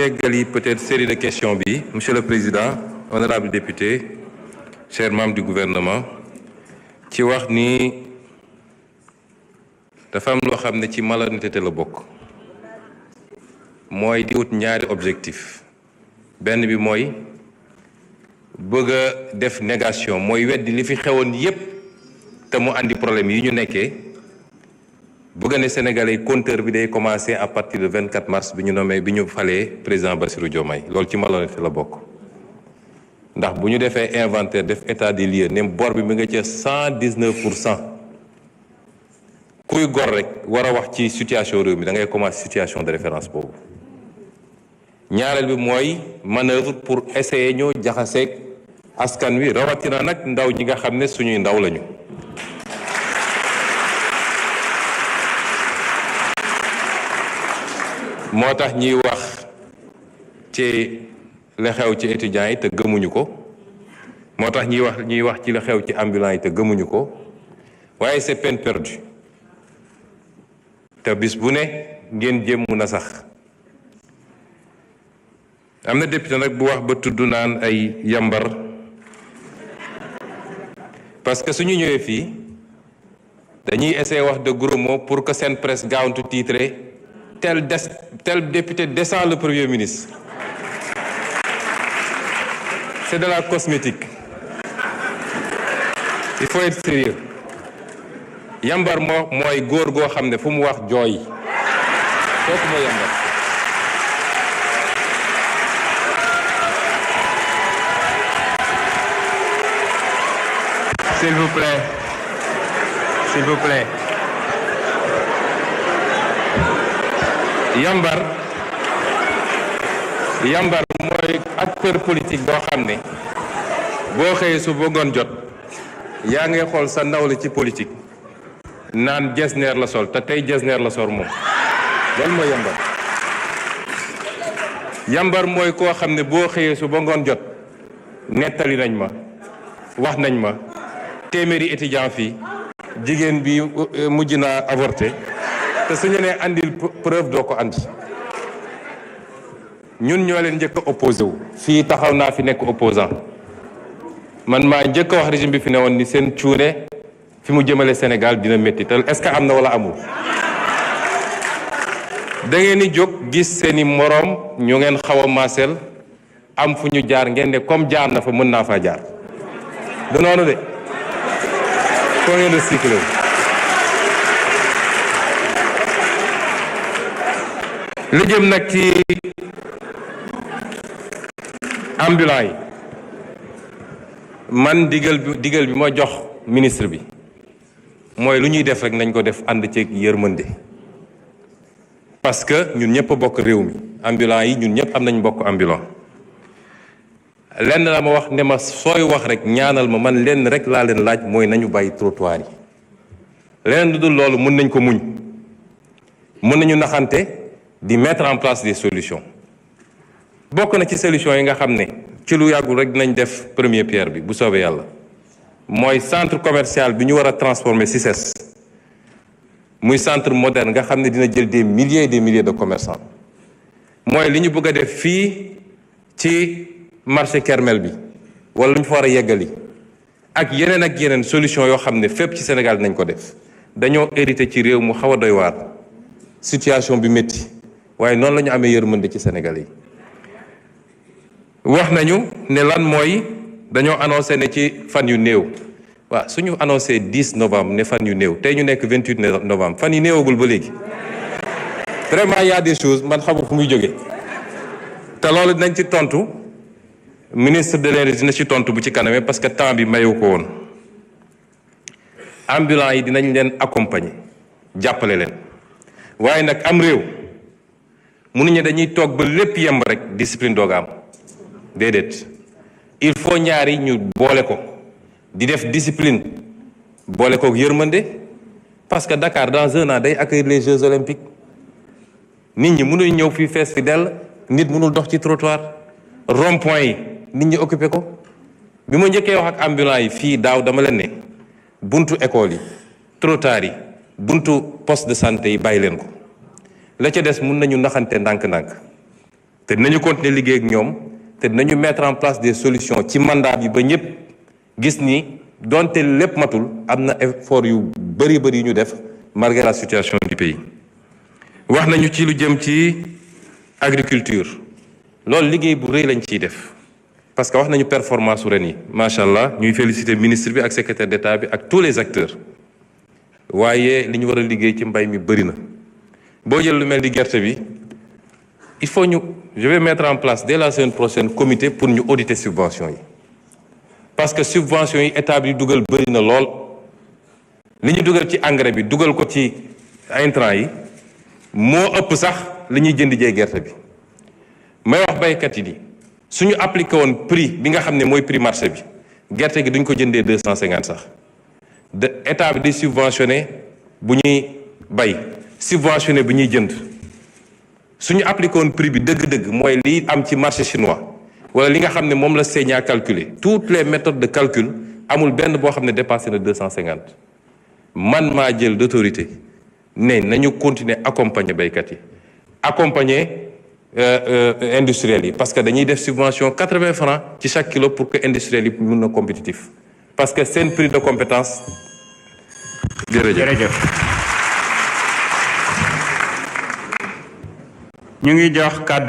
yeggali peut-être série de questions bi monsieur le président honorable député chers membres du gouvernement ci wax ni dafa am loo xam ne ci malhonnêteté la bokk mooy di wut ñaari objectif benn bi mooy bëgg a def négation mooy weddi li fi xewoon yépp te mu andi problème yi ñu nekkee bëgg ne Sénégalais compteur bi day commencer à partir de 24 mars bi ñu nommé bi ñu falee président Bassirou Diomaye loolu ci malhonnêteté la bokk ndax bu ñu defee inventaire def état des lieux ne bor bi mi nga ca 119%. kuy gor rek war a wax ci situation réew mi da ngay commencer situation de référence boobu ñaareel bi mooy manœuvre pour essayer ñoo jaxaseeg askan wi rawatina nag ndaw ñi nga xam ne suñuy ndaw lañu. moo tax ñuy wax ci la xew ci étudiants yi te gëmuñu ko moo tax ñuy wax ci la xew ci ambulants yi te gëmuñu ko waaye c'est peine perdue te bis bu ne ngeen jéem mun a sax am na député nag bu wax ba tudd naan ay yambar parce que suñu ñëwee fii dañuy essayer wax de gros mots pour que seen presse gaawantu titré tel député descend le Premier ministre. C'est de la cosmétique. Il faut être sérieux. Yambar mooy góor goo xam ne fu mu wax jooy kooku mooy yambar. S'il vous plaît. S'il vous plaît. yambar mooy acteur politique boo xam ne boo xëyee su bëggoon jot yaa ngay xool sa nawle ci politique naan jesneer la sol te tey jesneer la sol moom loolu mooy yambar mooy koo xam ne boo xëyee su bëggoon jot nettali nañ ma wax nañ ma téeméeri étudiant fii jigéen bi mujj naa avorté te suñu nee andil preuve doo ko andi ñun ñoo leen njëkk a opposé wu fii taxaw naa fi nekk opposant man maa njëkk a wax régime bi fi ne woon ni seen cuune fi mu jëmale Sénégal dina métti te est-ce que am na wala amul da ngeen di jóg gis seeni moroom ñu ngeen xaw a maaseel am fu ñu jaar ngeen ne comme jaar na fa mën naa faa jaar du noonu de foo ngeen di cycle li jëm nag ci ambulants yi man digal bi ma jox ministre bi mooy lu ñuy def rek nañ ko def ànd ceeg yërmande parce que ñun ñëpp a bokk réew mi ambulants yi ñun ñëpp am nañ bokk ambulant lenn la ma wax ne ma sooy wax rek ñaanal ma man lenn rek laa leen laaj mooy nañu bàyyi trottoir yi leneen lu dul loolu mën nañ ko muñ mën nañu naxante di mettre en place des solutions bokk na ci solution yi nga xam ne ci lu yàggul rek dinañ def première pierre bi bu soobee yàlla mooy centre commercial bi ñu war a transformer CICES muy centre moderne nga xam ne dina jël des milliers et des milliers de commerçants mooy li ñu bëgg a def fii ci marché Kermel bi wala lu ñu fa war a yeggali ak yeneen solution yoo xam ne fépp ci Sénégal dinañ ko def dañoo hérité ci réew mu xaw a doy waar situation bi métti waaye noonu la ñu amee yërmande ci Sénégal yi wax nañu ne lan mooy dañoo annoncé ne ci fan yu néew waaw suñu annoncé 10 novembre ne fan yu néew tey ñu nekk 28 novembre fan yu néewagul ba léegi vraiment y a des choses man xamul fu muy jógee te loolu dinañ ci tontu ministre de l'énergie dina ci tontu bu ci kanamee parce que temps bi mayu ko woon ambulants yi dinañ leen accompagner jàppale leen waaye nag am réew mënuñu dañuy toog ba lépp yemb rek discipline dooga am déedéet il faut ñaari ñu boole ko di def discipline boole ko yërmande parce que Dakar dans un an day accueillir les Jeux olympiques nit ñi mënuñ ñëw fii fees fi dell nit mënul dox ci trottoir rond-point yi nit ñi occupé ko bi ma njëkkee wax ak ambulants yi fii daaw dama leen ne buntu école yi trottoir yi buntu poste de santé yi bàyyi leen ko la ca des mun nañu naxante ndànk-ndànk te dinañu continuer liggéey ak ñoom te dinañu mettre en place des solutions ci mandat bi ba ñëpp gis ni donte lépp matul am na effort yu bëri yu ñu def malgré la situation du pays. wax nañu ci lu jëm ci agriculture loolu liggéey bu rëy lañ ciy def parce que wax nañu performance su ren yi macha allah ñuy féliciter ministre bi ak secrétaire d'État bi ak tous les acteurs waaye li ñu war a liggéey ci mbay mi bëri na. boo jël lu mel ni gerte bi il faut je vais mettre en place dès la semaine prochaine comité pour ñu auditer subventions yi parce que subventions yi état bi dugal bëri na lool li ñu dugal ci engrais bi dugal ko ci intrants yi moo ëpp sax li ñuy jënd jee gerte bi may wax baykat yi ni suñu appliqué woon prix bi nga xam ne mooy prix marché bi gerte gi duñ ko jëndee 250 sax de état bi di subventionné bu ñuy bay subventionné bi ñuy jënd suñu appliqué woon prix bi dëgg-dëgg mooy li am ci marché chinois wala li nga xam ne moom la CNIA calculé toutes les méthodes de calcul amul benn boo xam ne dépassé na 250 man maa jël d'autorité ne nañu continuer accompagner baykat yi accompagner industriels yi parce que dañuy def subvention 80 francs ci chaque kilo pour que industriels yi mun na compétitif parce que seen prix de compétence jërëjëf. ñu ngi jox kàddu